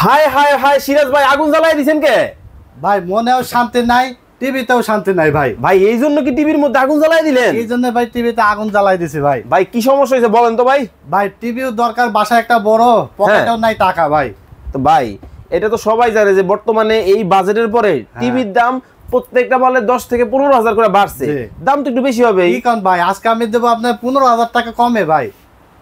হায় হায় হায় সিরাজ ভাই আগুন জ্বালাই দিছেন কে? ভাই মনেও শান্তি নাই, টিভিতেও শান্তি নাই ভাই। ভাই এই জন্য কি টিভির মধ্যে আগুন জ্বালাই দিলেন? এই জন্য ভাই টিভিতে আগুন জ্বালাই দিছি ভাই। ভাই কি সমস্যা হয়েছে বলেন তো ভাই। ভাই টিভিও দরকার, বাসায় একটা বড়, পকেটেও নাই টাকা ভাই। তো ভাই এটা তো সবাই জানে যে বর্তমানে এই বাজেটের পরে টিভির দাম প্রত্যেকটা বলে 10 থেকে 15,000 করে বাড়ছে। দাম তো একটু বেশি হবে। কি কোন ভাই, আজকে আমি দেবো আপনার 15,000 টাকা কমে ভাই।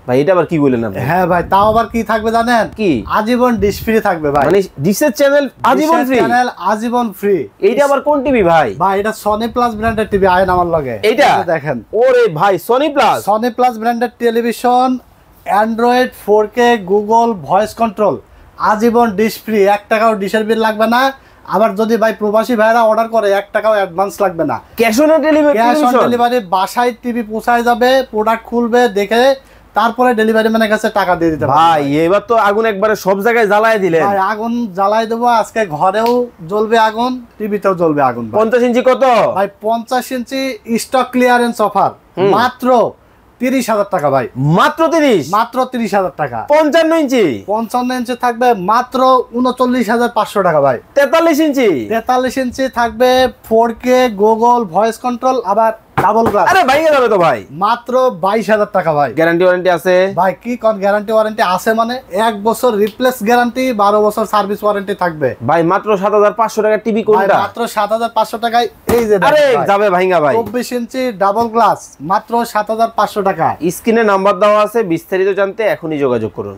ভাই এটা আবার কি বলেন আপনি? হ্যাঁ ভাই, তাও আবার কি থাকবে জানেন? কি? আজীবন ডিশ ফ্রি থাকবে ভাই। মানে ডিশের চ্যানেল আজীবন ফ্রি? চ্যানেল আজীবন ফ্রি। এইটা আবার কোন টিভি ভাই? ভাই এটা সনি প্লাস ব্র্যান্ডের টিভি আয়ন আমার লগে। এইটা দেখেন। ওরে ভাই সনি প্লাস। সনি প্লাস ব্র্যান্ডের television, Android 4K, Google voice control, আজীবন ডিশ ফ্রি। 1 টাকাও ডিশের বিল লাগবে না। আবার যদি ভাই প্রবাসী ভাইরা অর্ডার করে 1 টাকাও অ্যাডভান্স লাগবে না। ক্যাশ অন ডেলিভারি, বাসায় টিভি পৌঁছায় যাবে, প্রোডাক্ট খুলবে, দেখে তারপরে ডেলিভারি ম্যানের কাছে টাকা দিয়ে দিতে ভাই এবার তো আগুন একবারে সব জায়গায় জ্বালায় দিলেন। ভাই আগুন জ্বালাই দেবো আজকে, ঘরেও জ্বলবে আগুন, টিভিতেও জ্বলবে আগুন। 50 ইঞ্চি কত ভাই? 50 ইঞ্চি স্টক ক্লিয়ারেন্স অফার মাত্র 30,000 টাকা ভাই। মাত্র 30? মাত্র 30,000 টাকা। 55 ইঞ্চি? 55 ইঞ্চি থাকবে মাত্র 39,500 টাকা ভাই। 43 ইঞ্চি? 43 ইঞ্চি থাকবে 4K, গুগল ভয়েস কন্ট্রোল, আবার ডাবল গ্লাস। আরে ভাইয়া যাবে তো ভাই। মাত্র 22,000 টাকা ভাই। গ্যারান্টি ওয়ারেন্টি আছে? ভাই কি কোন গ্যারান্টি ওয়ারেন্টি আছে মানে? 1 বছর রিপ্লেস গ্যারান্টি, 12 বছর সার্ভিস ওয়ারেন্টি থাকবে ভাই। মাত্র 7,500 টাকা টিভি কোনটা? মাত্র 7,500 টাকায় এই যে আরে যাবে ভাইঙ্গা ভাই। 24 ইঞ্চি ডাবল গ্লাস মাত্র 7,500 টাকা। স্ক্রিনে নাম্বার দেওয়া আছে, বিস্তারিত জানতে এখনই যোগাযোগ করুন।